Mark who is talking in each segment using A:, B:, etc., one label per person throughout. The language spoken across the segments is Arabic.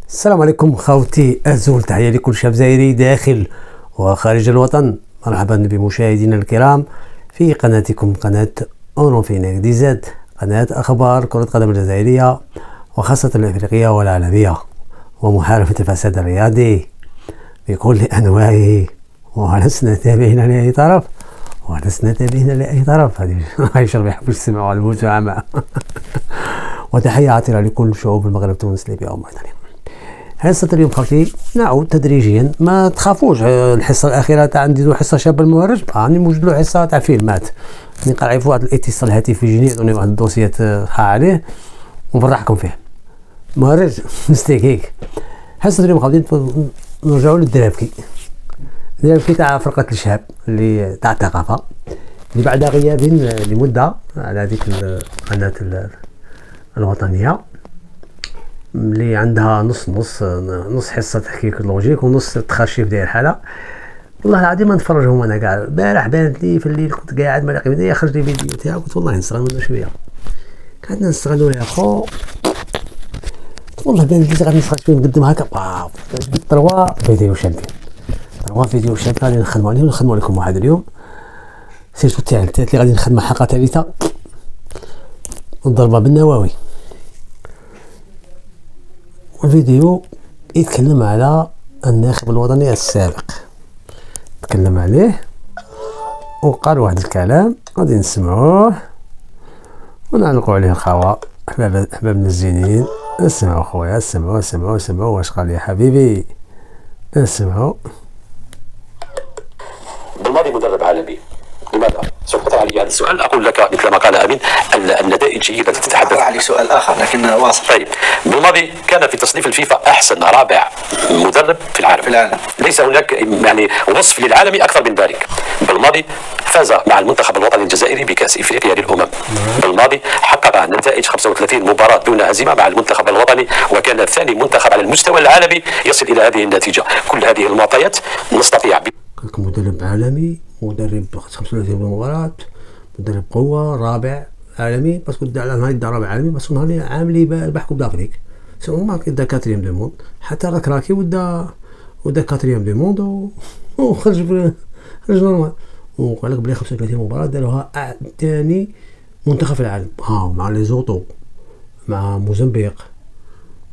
A: السلام عليكم خوتي أزول، تحية لكل شاب جزائري داخل وخارج الوطن. مرحبا بمشاهدينا الكرام في قناتكم قناة أورونفينيك دي زاد، قناة أخبار كرة القدم الجزائرية وخاصة الأفريقية والعالمية ومحاربة الفساد الرياضي بكل أنواعه. ولسنا تابعين لأي طرف ولسنا تابعين لأي طرف. هذه عايشة ما يحبوش يسمعوا على المتابعة. وتحية عطرة لكل شعوب المغرب، تونس، ليبيا وموريتانيا. حصة اليوم خوتي نعود تدريجيا، ما تخافوش. الحصة الأخيرة تاع نديرو حصة شاب المهرج، راني موجد له حصة تاع فيلمات، نقرا في واحد الاتصال الهاتفي يجيني يعطوني واحد الدوسيات ها عليه ونفرحكم فيه. مهرج مستيكيك. حصة اليوم خوتي نرجعو للدرابكي. الدرابكي تاع فرقة الشهاب اللي تاع الثقافة اللي بعد غياب لمدة على هذيك القناة الوطنية، اللي عندها نص حصه تحكيك لوجيك ونص تخرشيف داير حاله. والله العظيم ما نتفرجهم انا كاع. البارح بانت لي في الليل كنت قاعد ما لاقي بدايه يخرج لي فيديو تاعو، قلت والله نستغل منه شويه. قعدنا نستغلوا يا خو، والله بانت لي غادي نستغل شويه نقدم هكا. جبت 3 فيديو شابين، 3 فيديو شابين غادي نخدموا عليهم، نخدموا لكم واحد اليوم سيرتو تاع الثالث اللي غادي نخدم حلقه ثالثه نضربها بالنواوي. الفيديو يتكلم على الناخب الوطني السابق، تكلم عليه وقال واحد الكلام غادي نسمعوه ونعلقوا عليه الخوا. احبابنا الزينين، اسمعوا خويا، اسمعوا واش قال يا حبيبي، اسمعوا.
B: بالماضي مدرب عالمي، لماذا؟ سوف تطرح علي هذا السؤال، اقول لك مثل ما قال امين النتائج هي التي تتحدث.
C: علي سؤال اخر لكن واصل.
B: طيب، بالماضي كان في تصنيف الفيفا احسن رابع مدرب في العالم. ليس هناك يعني وصف للعالمي اكثر من ذلك. بالماضي فاز مع المنتخب الوطني الجزائري بكاس افريقيا للامم. بالماضي حقق نتائج 35 مباراه دون هزيمه مع المنتخب الوطني، وكان ثاني منتخب على المستوى العالمي يصل الى هذه النتيجه. كل هذه المعطيات نستطيع
A: مدرب عالمي، مدرب 35 مباراة، مدرب قوة، رابع عالمي. بس كنت نهار يدا رابع عالمي، بس نهار عاملي ربح كوب دافريك، سو ما كدا 4 دو موند. حتى راكي ودا 4 دو موند وخرج نورمال. وقال لك بلي 35 مباراة داروها ثاني منتخب في العالم، مع لي زوطو، مع موزمبيق،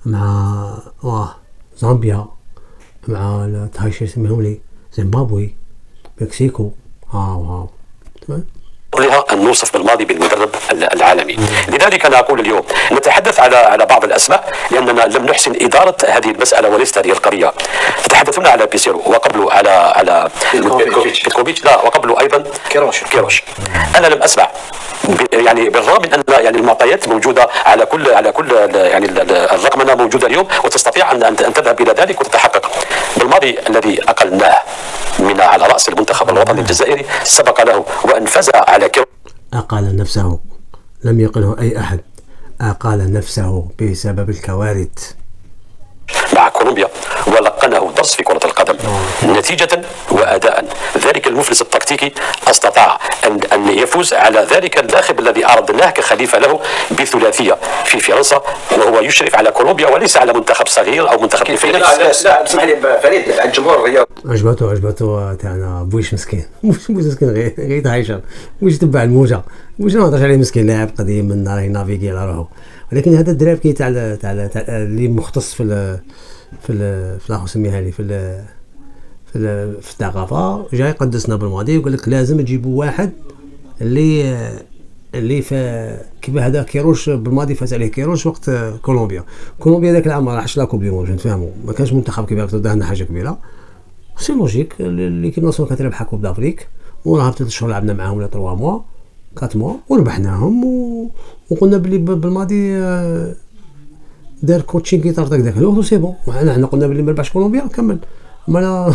A: مع زامبيا، مع تايشي يسميهم لي زيمبابوي، مكسيكو. تمام.
B: كلها أن نوصف بالماضي بالمدرب العالمي. لذلك أنا أقول اليوم نتحدث على بعض الأسماء لأننا لم نحسن إدارة هذه المسألة وليست هذه القضية. تتحدثون على بيسيرو، وقبله على بيتكوفيتش، لا وقبله أيضا كيروش. أنا لم أسمع، يعني بالرغم من أن يعني المعطيات موجودة على كل يعني الرقمنة موجودة اليوم، وتستطيع أن تذهب إلى ذلك وتتحقق. بالماضي الذي أقلناه من على رأس المنتخب الوطني الجزائري سبق له وأن فاز على
A: أقال نفسه، لم يقله أي أحد، أقال نفسه بسبب الكوارث
B: مع كولومبيا، ولقنه درس في كرة القدم نتيجة وأداء. ذلك المفلس التكتيكي استطاع أن يفوز على ذلك الناخب الذي أردناه كخليفة له بثلاثية في فرنسا، وهو يشرف على كولومبيا وليس على منتخب صغير أو منتخب إفريقي.
C: لا اسمح لي فريد، الجمهور الرياضي
A: عجبته تاعنا بويش مسكين. بويش مسكين غير تعيشر، بويش تبع الموجة، بويش ما نهضرش عليه مسكين، لاعب قديم من نهار ينافيكي على روحه. ولكن هذا الدراب كي تاع اللي مختص في لاخو سميها لي في الثقافه، جاي قدسنا بالماضي وقال لك لازم تجيبوا واحد اللي كيف هذا كيروش بالماضي فاز عليه كيروش وقت كولومبيا ذاك العام ما راحش لا كوب دي موند، نفهموا ما كانش منتخب كبير تدهنا حاجه كبيره. سي لوجيك اللي كي نوصلوا كانت ربحها كوب دافريك، وراه 3 شهور لعبنا معاهم ولا 3 موا 4 موا وربحناهم، وقلنا بلي بالماضي دار كوتشين كي طرطق ذاك الوقت وسي بون. وحنا قلنا بلي ما ربحش كولومبيا كمل. مالا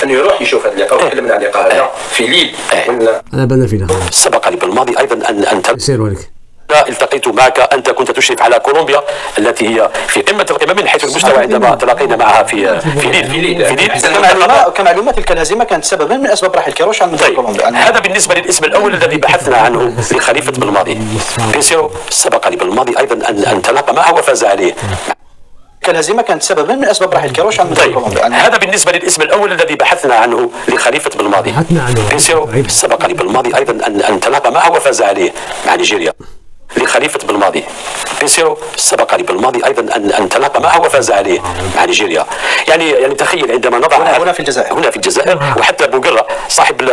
C: أن يروح يشوف هذا اللقاء ويحل من اللقاء هذا في ليل.
A: أنا بنا فينا
B: سبق لي بالماضي أيضا أن
A: يسيروا لك
B: التقيت معك، أنت كنت تشرف على كولومبيا التي هي في قمة القمم من حيث المستوى عندما تلاقينا معها في ليل.
C: كمعلومات تلك الهزيمة كانت سببا من أسباب رحيل كيروش عن منتخب كولومبيا.
B: هذا بالنسبة للاسم الأول الذي بحثنا عنه لخليفة بالماضي. بيسيرو سبق لي بالماضي أيضا أن تلاقى معه وفاز عليه.
C: الهزيمة كانت سببا من أسباب رحيل كيروش عن منتخب كولومبيا.
B: هذا بالنسبة للاسم الأول الذي بحثنا عنه لخليفة بالماضي. بيسيرو سبق لي بالماضي أيضا أن تلاقى معه وفاز عليه مع نيجيريا. لخليفة بالماضي. بيسيرو سبق لي بالماضي أيضا أن تلاقى معه وفاز عليه مع نيجيريا. يعني تخيل عندما نضع
C: هنا في الجزائر.
B: هنا في الجزائر وحتى بوغرة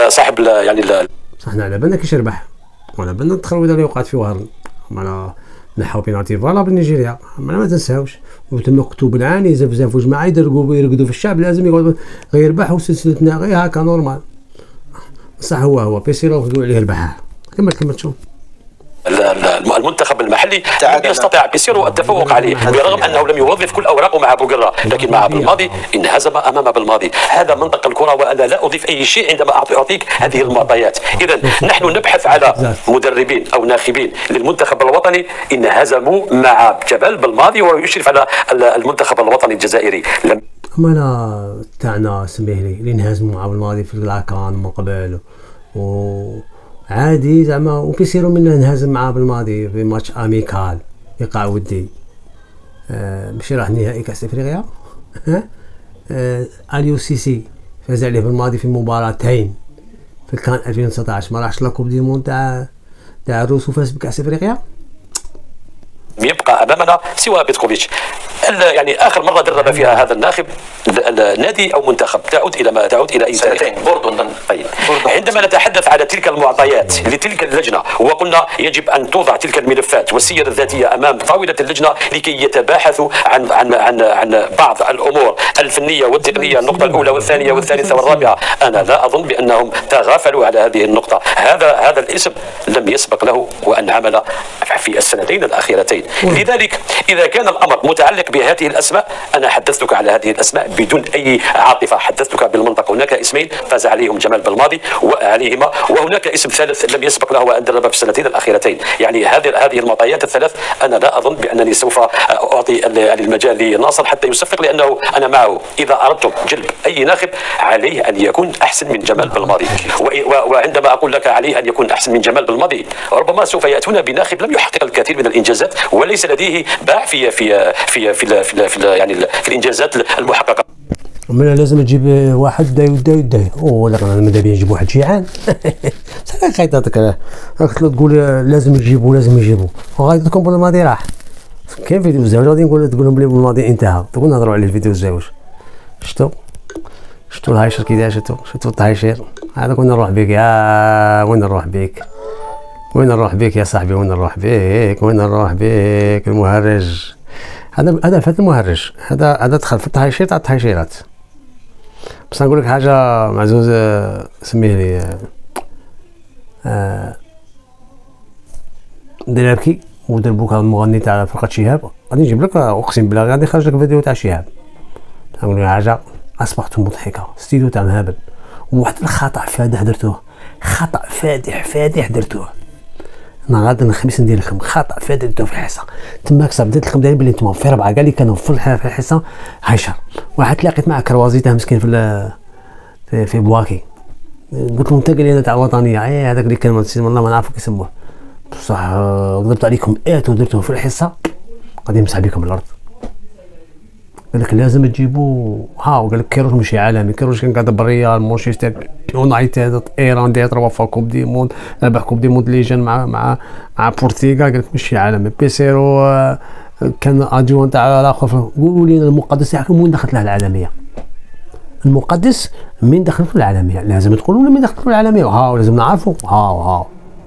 B: صاحب يعني
A: صحنا على بالنا كيش يربح وعلى بالنا التخرويض اللي وقعت في وهران معنا نحاو بينالتي فالا بنيجيريا ما تنساوش وتم مكتوب العاني زفزاف وجماعه يرقدوا في الشعب لازم يقعد غير يربح وسلسلتنا غير هكا نورمال صح. هو بيسيرو خذوا عليه البحر كما تشوف
B: المنتخب المحلي لم يستطع بيسيرو التفوق عليه برغم انه لم يوظف كل اوراقه مع بوغرة، لكن مع بالماضي انهزم امام بالماضي. هذا منطق الكره وانا لا اضيف اي شيء عندما اعطيك هذه المعطيات. اذا نحن نبحث على مدربين او ناخبين للمنتخب الوطني انهزموا مع جبل بالماضي ويشرف على المنتخب الوطني الجزائري.
A: ما تاعنا سميه لي اللي انهزموا مع بالماضي في اللاكان من قبل عادي زعما وبيصيروا منا انهزم معاه بالماضي في ماتش اميكال ايقاع ودي ماشي راح نهائي كاس افريقيا. اليو سيسي فاز عليه بالماضي في مباراتين في كان 2019 ما راحش لا كوب دي مون تاع الروس وفاز بكاس افريقيا.
B: يبقى امامنا سوى بيتكوفيتش. يعني اخر مره درب فيها هذا الناخب نادي او منتخب تعود الى اي
C: سنتين بوردو.
B: عندما نتحدث على تلك المعطيات لتلك اللجنه وقلنا يجب ان توضع تلك الملفات والسير الذاتيه امام طاوله اللجنه لكي يتباحثوا عن بعض الامور الفنيه والتقنيه، النقطه الاولى والثانيه والثالثه والرابعه. انا لا اظن بانهم تغافلوا على هذه النقطه. هذا الاسم لم يسبق له وان عمل في السنتين الاخيرتين. لذلك اذا كان الامر متعلق بهذه الاسماء انا حدثتك على هذه الاسماء بدون اي عاطفه، حدثتك بالمنطق. هناك اسمين فاز عليهم جمال بالماضي وعليهما، وهناك اسم ثالث لم يسبق له وان درب في السنتين الاخيرتين. يعني هذه المعطيات الثلاث انا لا اظن بانني سوف اعطي المجال لناصر حتى يصفق، لانه انا معه. اذا اردتم جلب اي ناخب عليه ان يكون احسن من جمال بالماضي، وعندما اقول لك عليه ان يكون احسن من جمال بالماضي ربما سوف ياتون بناخب لم يحقق الكثير من الانجازات وليس لديه باع في الانجازات المحققه.
A: من لازم تجيب واحد داي ولا ماذا بيا نجيب واحد جيعان. صافي خيطاتك راك تقول لازم يجيبوا وغايتكم بالماضي راح كاين فيديو زاوج غادي تقول لهم بلي بالماضي انتهى. تقول نهضروا على الفيديو زاوج. شفتوا الهايشر كي داير، شفتوا الهايشر هذا. كنا نروح بك يا وين نروح بك يا صاحبي، وين نروح بك المهرج. هذا فات المهرج، هذا دخل في التهايشير تاع التهايشيرات. بس نقول لك حاجه معزوز سميه لي درابكي ودربوك المغني تاع فرقه شهاب. غادي نجيب لك اقسم بالله غادي نخرج لك فيديو تاع شهاب. نقول لك حاجه اصبحت مضحكه ستيديو تاع مهابل وواحد الخطا فادح درتوه، خطا فادح درتوه. انا غادي الخميس ندير لكم خطا فادح درتوه في الحصه تماك صاب بديت لكم دايرين بلي نتوما في 4 كاع اللي كانوا في الحصه هايشر. واحد تلاقيت مع كروازي تاع مسكين في بواكي، قلت له انت قال لي تاع وطنيه هذاك اللي كان والله ما نعرفوا كيسموه بصح ضربت عليكم ودرتوه في الحصه غادي يمسح بكم الارض. قال لك لازم تجيبوا قال لك كيروش ماشي عالمي، كيروش كان قاعد بالريال مانشستر يونايتد ايران داير 3 كوب دي موند، ربح كوب دي موند ليجن مع بورتيغال. قال لك ماشي عالمي. بيسيرو كان ادجوان تاع الاخر. قولوا لي المقدس يحكم وين دخلت له العالميه. المقدس من دخلت له العالميه لازم تقولوا لنا من دخلت له العالميه لازم نعرفوا.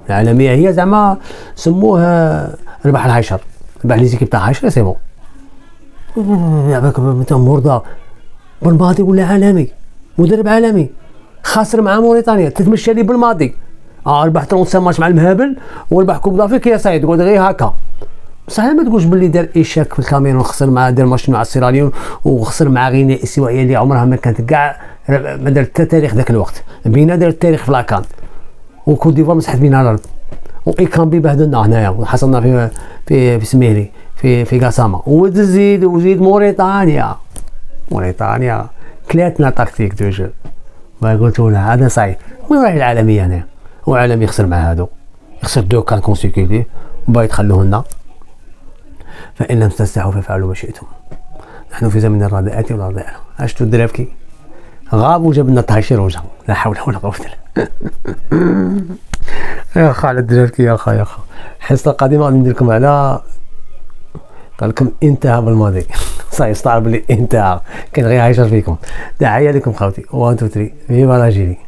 A: العالميه هي زعما سموه ربح الهايشر، ربح لي زيكيب تاع هايشر سي بون. يعباك مثلا مرضى بالماضي ولا عالمي، مدرب عالمي خاسر مع موريتانيا تتمشى لي بالماضي. ربح 35 ماتش مع المهابل وربح كوب دافريك يا سعيد. قول غير هكا بصح ما تقولش باللي دار ايشاك في الكاميرون، خسر مع دار ماتش مع السيراليون وخسر مع غينيا الاستوائيه اللي عمرها ما كانت كاع ما دارت تاريخ ذاك الوقت. بينا دار التاريخ في لاكان وكوت ديفوار مسحت بينا الارض وايكامبي بهدلنا هنايا وحصلنا في سميري في قسامه. وزيد موريتانيا كلاتنا تكتيك دو جو. ما قلتوا له هذا صعيب. وين راهي العالميه هنا؟ وعالمي يخسر مع هادو، يخسر 2 كان كونسيكوتيف وباغي تخلوه لنا. فان لم تستحوا فافعلوا ما شئتم. نحن في زمن الرداءات والرضاء. عشتوا الدرافكي غاب وجاب لنا طهيشير وجه، لا حول ولا قوه الا بالله. يا خا على الدرافكي يا خا الحصه القادمه غادي ندير لكم على قال لكم انتهى بالماضي. صحيح استعرب لي انتهى، كان غير عايشه فيكم. تحيه لكم خوتي 1 2 3 فيفا لاجيري.